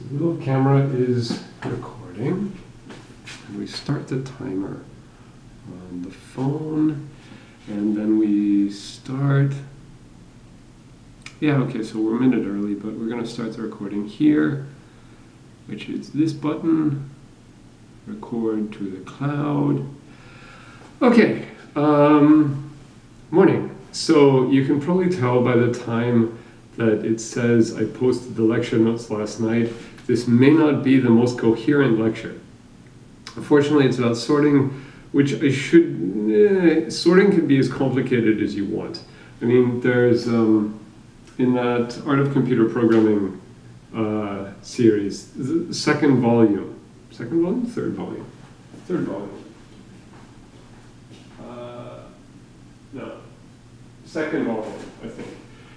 So the little camera is recording, and we start the timer on the phone, and then we start. Yeah, okay, so we're a minute early, but we're going to start the recording here, which is this button, record to the cloud. Okay, morning. So you can probably tell by the time that it says I posted the lecture notes last night, this may not be the most coherent lecture. Unfortunately, it's about sorting, which sorting can be as complicated as you want. I mean, there's, in that Art of Computer Programming series, the second volume, third volume? Third volume. No, second volume, I think.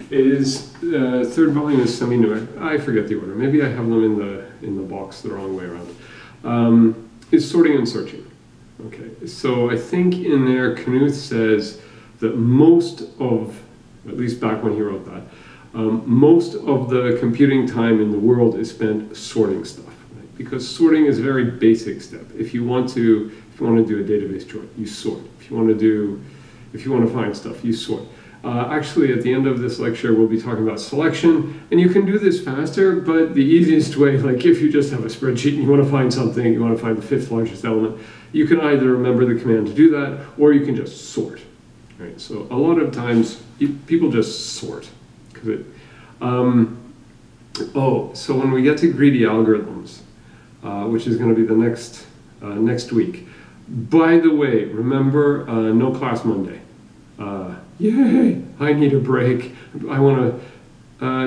Third volume is semi-new. I forget the order. Maybe I have them in the box the wrong way around. Is sorting and searching. Okay, so I think in there Knuth says that most of, at least back when he wrote that, most of the computing time in the world is spent sorting stuff, right? Because sorting is a very basic step. If you want to do a database join, you sort. If you want to find stuff, you sort. Actually, at the end of this lecture, we'll be talking about selection, and you can do this faster, but the easiest way, like if you just have a spreadsheet and you want to find something, you want to find the fifth largest element, you can either remember the command to do that, or you can just sort. Right? So a lot of times, people just sort. So when we get to greedy algorithms, which is going to be the next week, by the way, remember, no class Monday. Yay! I need a break. I want to.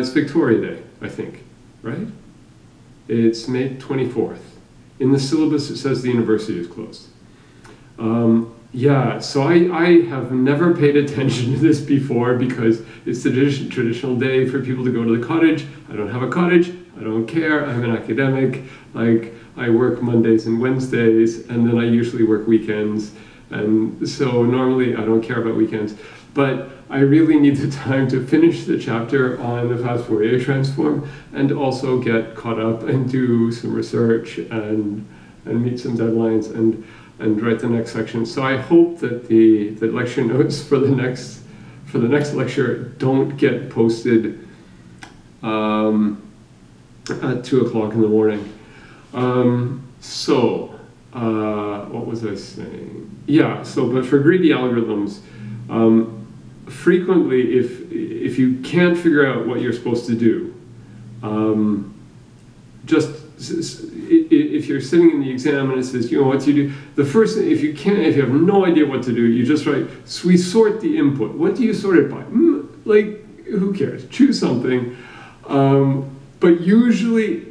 It's Victoria Day, I think, right? It's May 24th. In the syllabus, it says the university is closed. Yeah, so I have never paid attention to this before because it's the traditional day for people to go to the cottage. I don't have a cottage. I don't care. I'm an academic. Like, I work Mondays and Wednesdays, and then I usually work weekends. And so normally I don't care about weekends. But I really need the time to finish the chapter on the fast Fourier transform and also get caught up and do some research and meet some deadlines and write the next section. So I hope that the lecture notes for the next lecture don't get posted at 2 o'clock in the morning. What was I saying? Yeah, but for greedy algorithms, frequently if you can't figure out what you're supposed to do, if you're sitting in the exam and it says, you know, what do you do? The first thing, if you have no idea what to do, you just write, so we sort the input. What do you sort it by? Like, who cares? Choose something. But usually,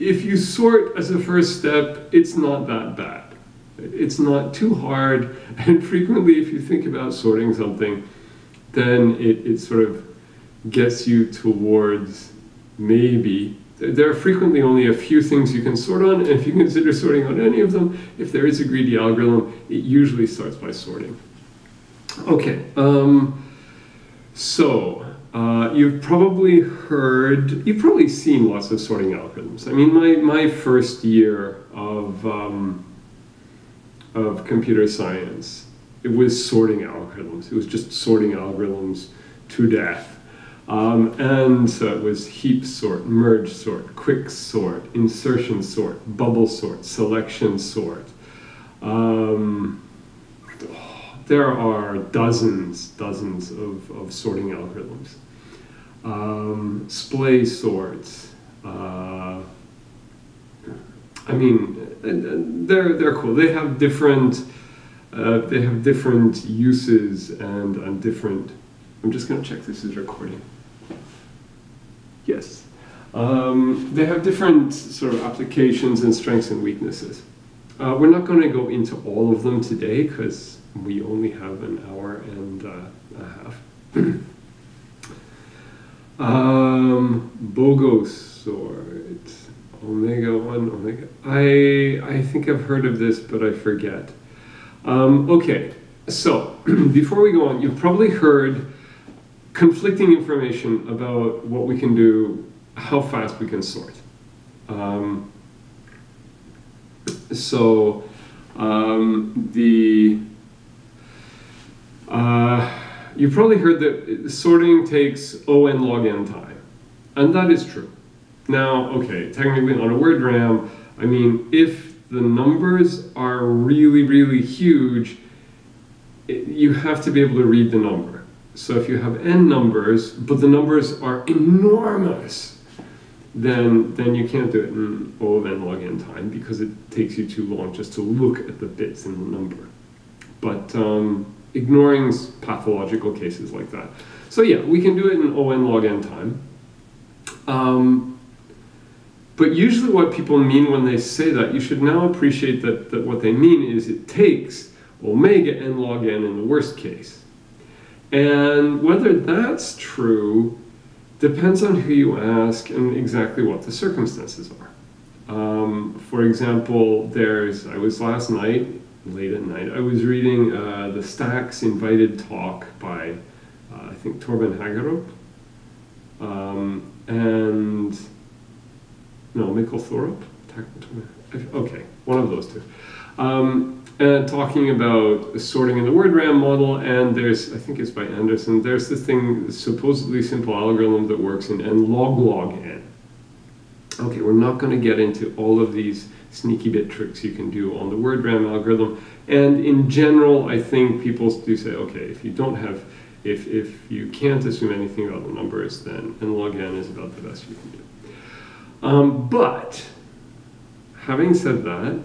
if you sort as a first step, it's not that bad. It's not too hard, and frequently if you think about sorting something, then it sort of gets you towards maybe. There are frequently only a few things you can sort on, and if you consider sorting on any of them, if there is a greedy algorithm, it usually starts by sorting. Okay, you've probably seen lots of sorting algorithms. I mean, my first year of computer science, it was sorting algorithms. It was just sorting algorithms to death. And so it was heap sort, merge sort, quick sort, insertion sort, bubble sort, selection sort. There are dozens of sorting algorithms. Splay sorts. I mean, they're cool. They have different uses and different. I'm just going to check this is recording. Yes, they have different sort of applications and strengths and weaknesses. We're not going to go into all of them today because we only have an hour and a half. BOGO sort, omega 1, omega. I think I've heard of this, but I forget. Okay, so before we go on, you've probably heard conflicting information about what we can do, how fast we can sort. Um, you've probably heard that sorting takes O(n) log n time, and that is true. Now, okay, technically on a word RAM, I mean, if the numbers are really, really huge, you have to be able to read the number. So if you have n numbers, but the numbers are enormous, then you can't do it in O(n) log n time because it takes you too long just to look at the bits in the number. But ignoring pathological cases like that. So yeah, we can do it in O(n) log n time. But usually what people mean when they say that, you should now appreciate that what they mean is it takes omega n log n in the worst case. And whether that's true depends on who you ask and exactly what the circumstances are. For example, I was last night, late at night, I was reading the Stacks invited talk by, I think, Torben Hagerup, and, no, Mikkel Thorup? Okay, one of those two. And talking about sorting in the word RAM model, and there's, I think it's by Anderson, there's this thing, supposedly simple algorithm that works in n log n. Okay, we're not going to get into all of these sneaky bit tricks you can do on the word RAM algorithm, and in general, I think people do say, okay, if you don't have, if you can't assume anything about the numbers, then n log n is about the best you can do. But having said that,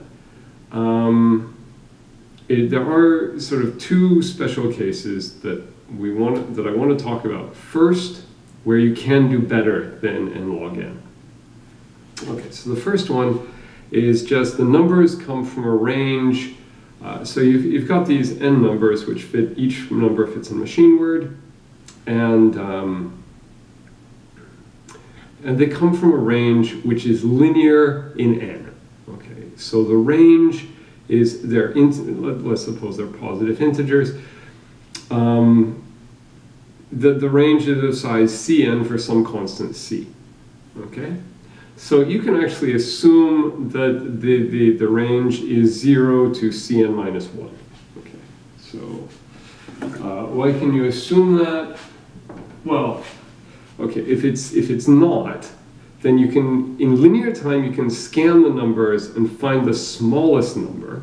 there are sort of two special cases that I want to talk about. First, where you can do better than n log n. Okay, so the first one is just the numbers come from a range. So you've got these n numbers which fit, each number fits in machine word, and they come from a range which is linear in n. Okay, so the range is let's suppose they're positive integers. The range is of size Cn for some constant C. Okay, so you can actually assume that the range is 0 to Cn minus 1. Okay, so why can you assume that? Well, okay, if it's not, then you can, in linear time, you can scan the numbers and find the smallest number.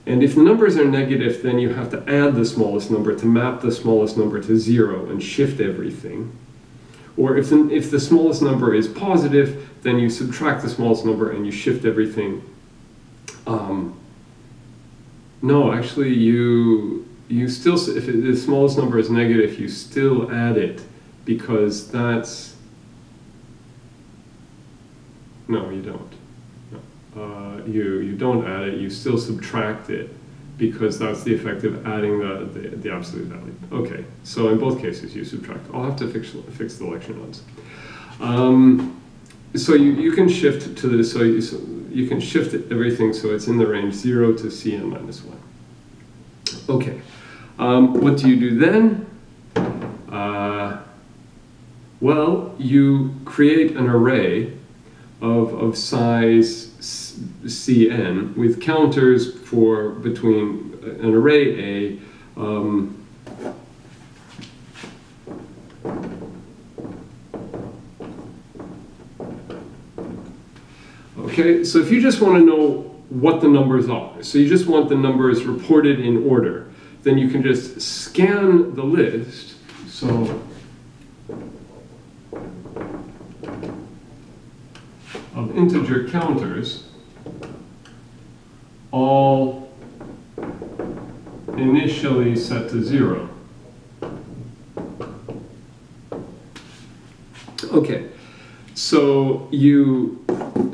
And if the numbers are negative, then you have to add the smallest number to map the smallest number to 0 and shift everything. Or if the smallest number is positive, then you subtract the smallest number and you shift everything. No, actually, you still, if the smallest number is negative, you still add it, because that's, no, you don't. No. You don't add it, you still subtract it, because that's the effect of adding the absolute value. Okay, so in both cases you subtract. I'll have to fix the lecture notes. So you can shift to this, so you can shift everything so it's in the range 0 to Cn minus 1. Okay, what do you do then? Well, you create an array of size Cn with counters for between an array A. Okay, so if you just want to know what the numbers are, so you just want the numbers reported in order, then you can just scan the list. So of integer counters, all initially set to 0. Okay, so you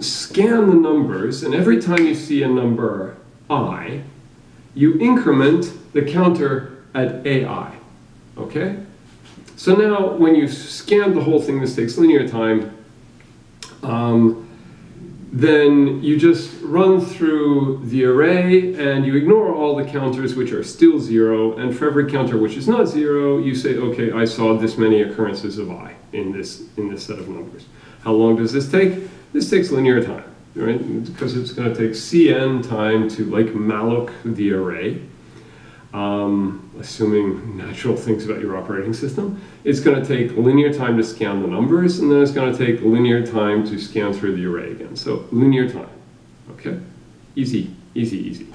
scan the numbers, and every time you see a number I, you increment the counter at AI. Okay? So now when you scan the whole thing, this takes linear time, then you just run through the array and you ignore all the counters which are still 0, and for every counter which is not 0, you say, okay, I saw this many occurrences of I in this set of numbers. How long does this take? This takes linear time, right? Because it's going to take cn time to like malloc the array, assuming natural things about your operating system. It's going to take linear time to scan the numbers, and then it's going to take linear time to scan through the array again. So linear time, okay? Easy, easy, easy.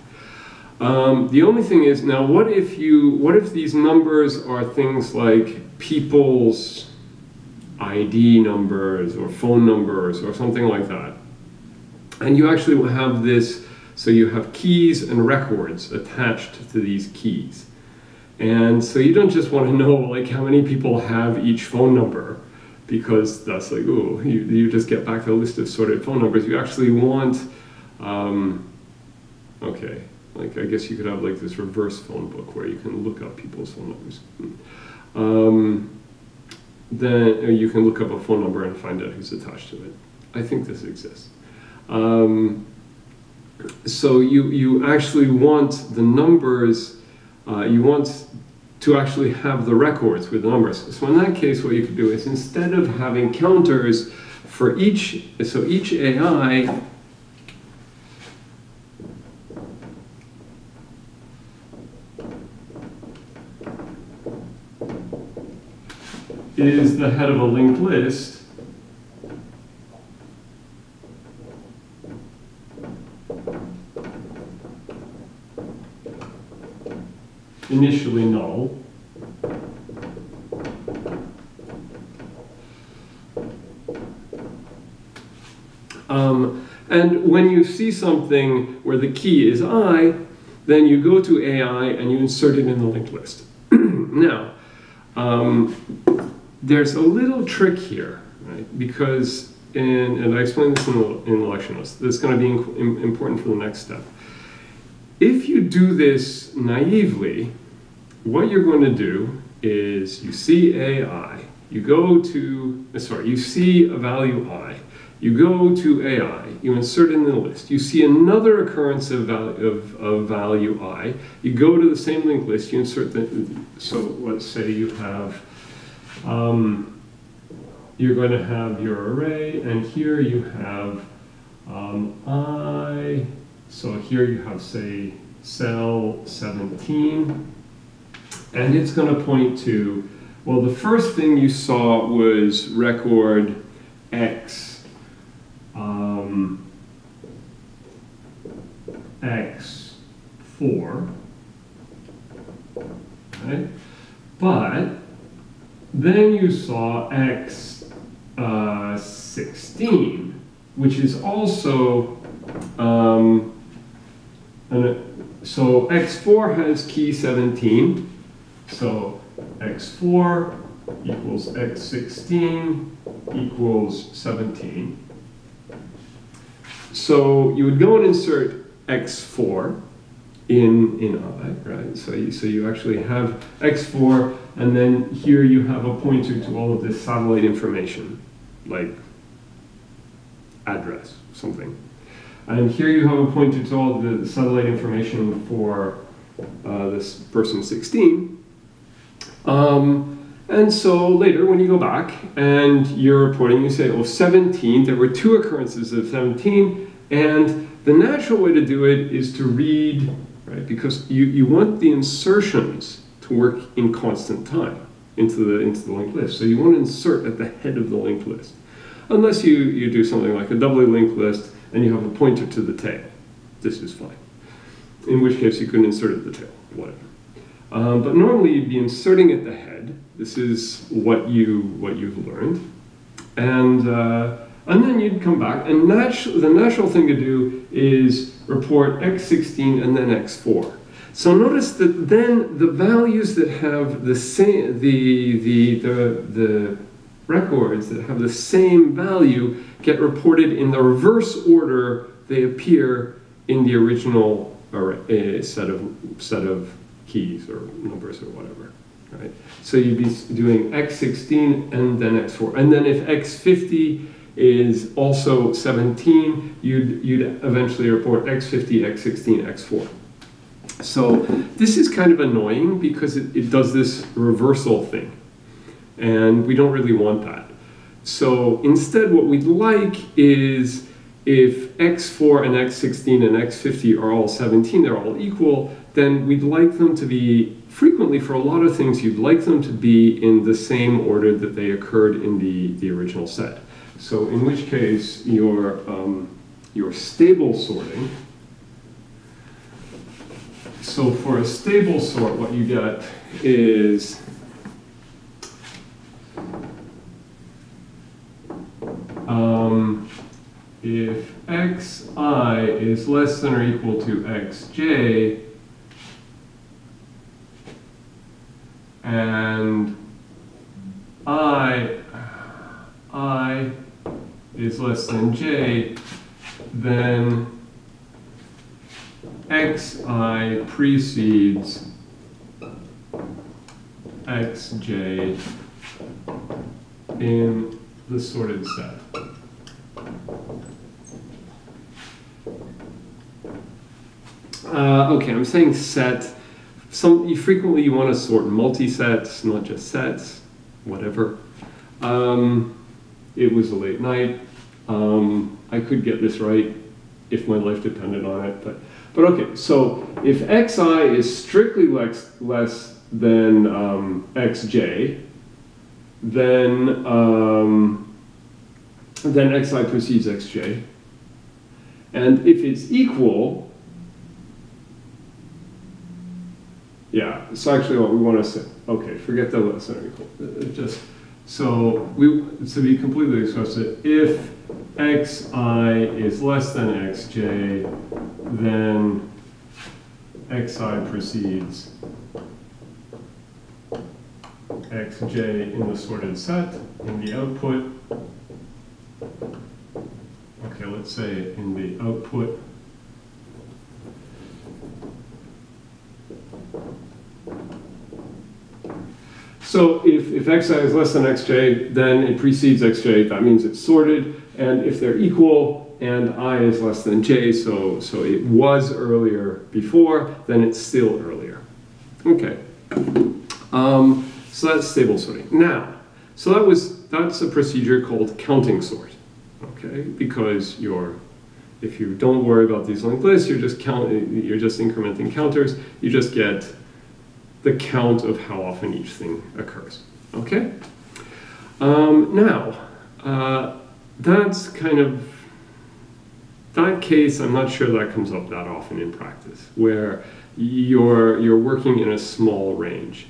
The only thing is, now what if these numbers are things like people's ID numbers or phone numbers or something like that, and you actually will have this, so you have keys and records attached to these keys. And so you don't just want to know like how many people have each phone number, because that's like, oh, you just get back to a list of sorted phone numbers. You actually want, okay, like I guess you could have like this reverse phone book where you can look up people's phone numbers. Then you can look up a phone number and find out who's attached to it. I think this exists. So you actually want the numbers, you want to actually have the records with the numbers. So in that case, what you could do is, instead of having counters for each, so each AI is the head of a linked list, initially null, and when you see something where the key is I, then you go to AI and you insert it in the linked list. Now, there's a little trick here, right? Because, and I explained this in the lecture notes, this is going to be important for the next step. If you do this naively, what you're going to do is you see AI, you go to, you see a value I, you go to AI, you insert it in the list, you see another occurrence of value I, you go to the same linked list, you insert so let's say you have, you're going to have your array, and here you have I, so here you have, say, cell 17, and it's going to point to, well, the first thing you saw was record X, X4, right? But then you saw X16, which is also, so X4 has key 17, so X4 equals X16 equals 17. So you would go and insert X4 in I, right? So you actually have X4, and then here you have a pointer to all of this satellite information, like address, something. And here you have a pointer to all of the satellite information for this person 16. And so later, when you go back and you're reporting, you say, oh, 17, there were 2 occurrences of 17, and the natural way to do it is to read, right, because you want the insertions to work in constant time into the linked list. So you want to insert at the head of the linked list, unless you do something like a doubly linked list and you have a pointer to the tail. This is fine. In which case you can insert at the tail, whatever. But normally you'd be inserting at the head. This is what you've learned, and then you'd come back, and the natural thing to do is report X16 and then X4. So notice that then the values that have the same, the records that have the same value get reported in the reverse order they appear in the original set of keys or numbers or whatever, right? So you'd be doing X16 and then X4, and then if X50 is also 17, you'd eventually report x50, x16, x4. So this is kind of annoying because it does this reversal thing, and we don't really want that. So instead what we'd like is if x4 and x16 and x50 are all 17, they're all equal, then we'd like them to be, frequently for a lot of things, you'd like them to be in the same order that they occurred in the original set. So in which case your stable sorting, so for a stable sort what you get is if xi is less than or equal to xj and I is less than j, then xi precedes xj in the sorted set. Okay, I'm saying set. Frequently you want to sort multi-sets, not just sets, whatever. It was a late night. I could get this right if my life depended on it, but okay. So if xi is strictly less than xj, then xi precedes xj, and if it's equal, yeah. So actually, what we want to say, okay, forget the less than or equal. Just so to be completely explicit, if xi is less than xj, then xi precedes xj in the sorted set in the output. Okay, let's say in the output. So if xi is less than xj, then it precedes xj. That means it's sorted. And if they're equal and I is less than j, so it was earlier before, then it's still earlier. Okay. So that's stable sorting. Now, so that's a procedure called counting sort. Okay, because if you don't worry about these linked lists, you're just incrementing counters. You just get the count of how often each thing occurs. Okay? Now, that's kind of, that case, I'm not sure that comes up that often in practice, where you're working in a small range.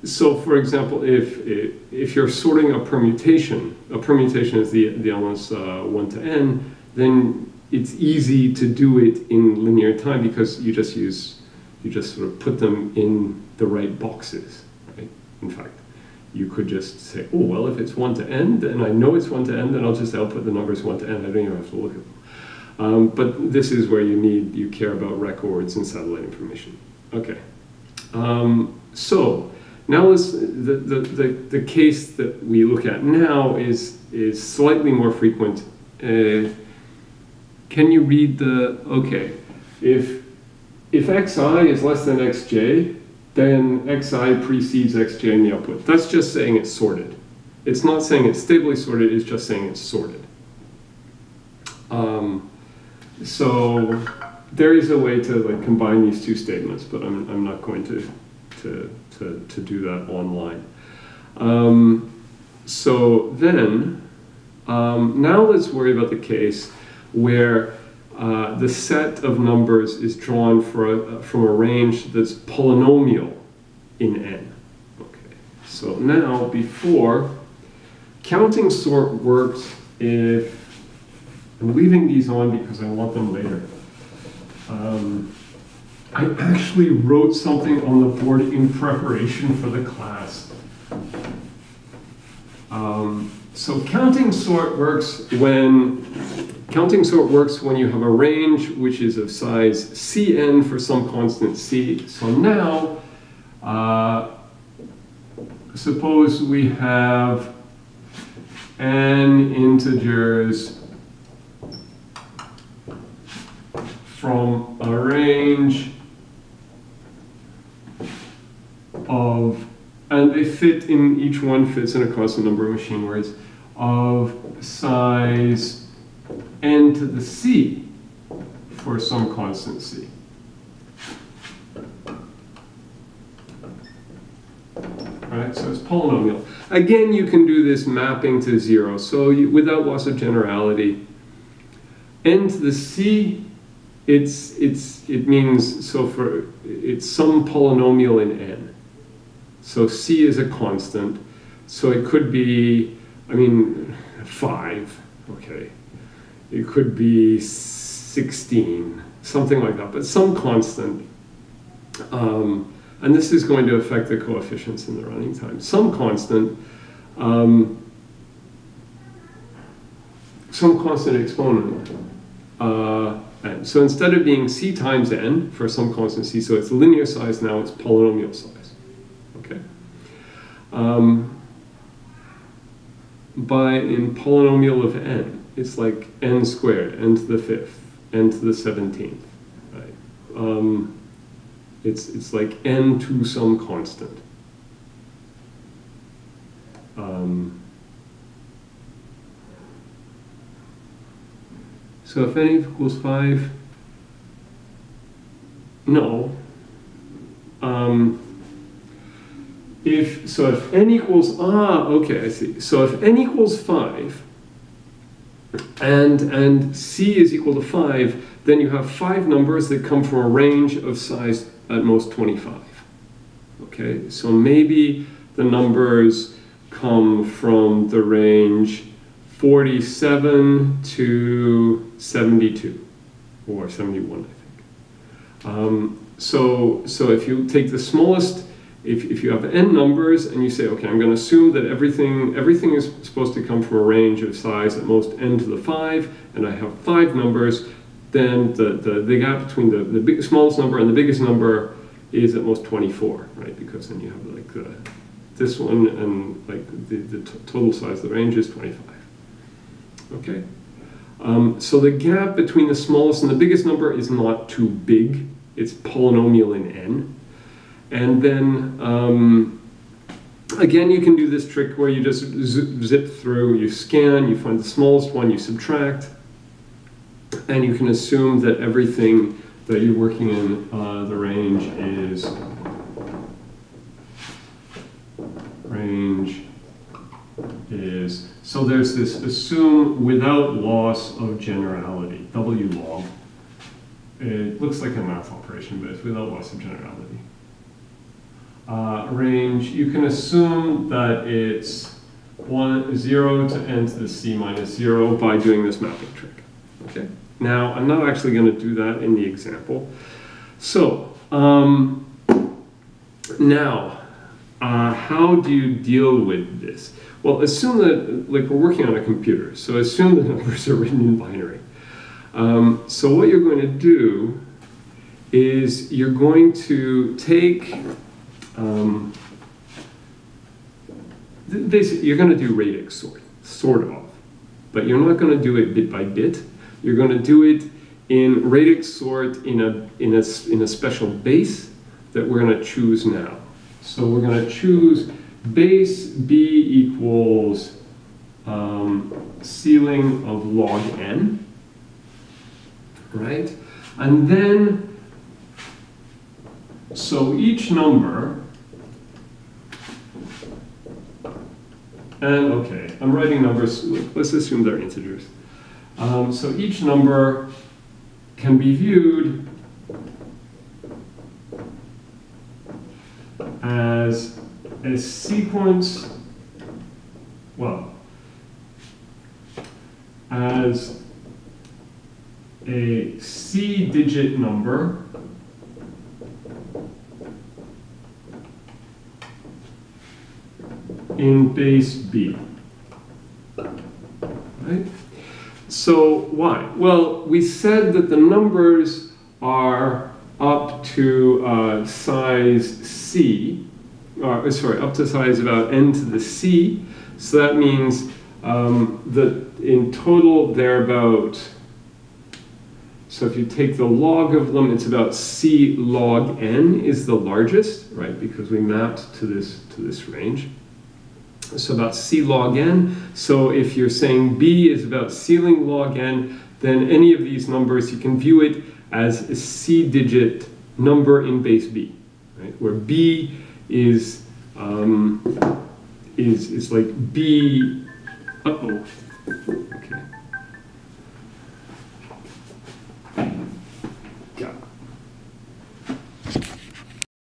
So for example, if you're sorting a permutation is the elements 1 to n, then it's easy to do it in linear time because you just sort of put them in the right boxes, right? In fact, you could just say, oh, well, if it's 1 to n, then I know it's 1 to n, then I'll just output the numbers 1 to n. I don't even have to look at them. But this is where you care about records and satellite information. Okay. So now the case that we look at now is slightly more frequent. Can you read the, okay, if xi is less than xj, then xi precedes xj in the output. That's just saying it's sorted. It's not saying it's stably sorted, it's just saying it's sorted. So there is a way to like combine these two statements, but I'm not going to do that online. So then, now let's worry about the case where the set of numbers is drawn from a range that's polynomial in n. Okay. So now, before, counting sort works if, I'm leaving these on because I want them later. I actually wrote something on the board in preparation for the class. So counting sort works when you have a range which is of size Cn for some constant C. So now, suppose we have n integers from a range of, and they fit in, each one fits in a constant number of machine words, of size n to the c for some constant c. Right, so it's polynomial. Again, you can do this mapping to 0, so without loss of generality. N to the c, it means, so for, it's some polynomial in n. So c is a constant, so it could be, I mean, 5, okay. It could be 16, something like that, but some constant. And this is going to affect the coefficients in the running time. Some constant exponent. And so instead of being c times n for some constant c, so it's linear size, now it's polynomial size. Okay. In polynomial of n, it's like n squared, n to the 5th, n to the 17th. Right? It's like n to some constant. So if n equals 5, no. If n equals, okay, I see. So if n equals 5 and c is equal to 5, then you have 5 numbers that come from a range of size at most 25. Okay, so maybe the numbers come from the range 47 to 72 or 71, I think. So if you take the smallest, if you have n numbers and you say, okay, I'm going to assume that everything is supposed to come from a range of size at most n to the 5, and I have 5 numbers, then the gap between the smallest number and the biggest number is at most 24, right? Because then you have like this one, and like the total size of the range is 25. Okay? So the gap between the smallest and the biggest number is not too big. It's polynomial in n. And then, again, you can do this trick where you just zip through, you scan, you find the smallest one, you subtract, and you can assume that everything that you're working in the range is, so there's this assume without loss of generality, W log. It looks like a math operation, but it's without loss of generality. Range, you can assume that it's 0 to n to the c minus 0 by doing this mapping trick. Okay. Now, I'm not actually going to do that in the example. So, now, how do you deal with this? Well, assume that, like, we're working on a computer, so assume the numbers are written in binary. So what you're going to do is you're going to take, basically, you're going to do radix sort of, but you're not going to do it bit by bit. You're going to do it in radix sort in a special base that we're going to choose now. So we're going to choose base b equals ceiling of log n, right? And then, so each number, and okay, I'm writing numbers, let's assume they're integers. So each number can be viewed as a sequence, well, as a c-digit number in base B, right? So why? Well, we said that the numbers are up to size c, up to size about n to the c. So that means In total, they're about, so if you take the log of them, it's about C log n is the largest, right? Because we mapped to this range. So about C log n. So if you're saying B is about ceiling log n, then any of these numbers, you can view it as a C-digit number in base B, right? Where B is like B. Uh-oh. Okay.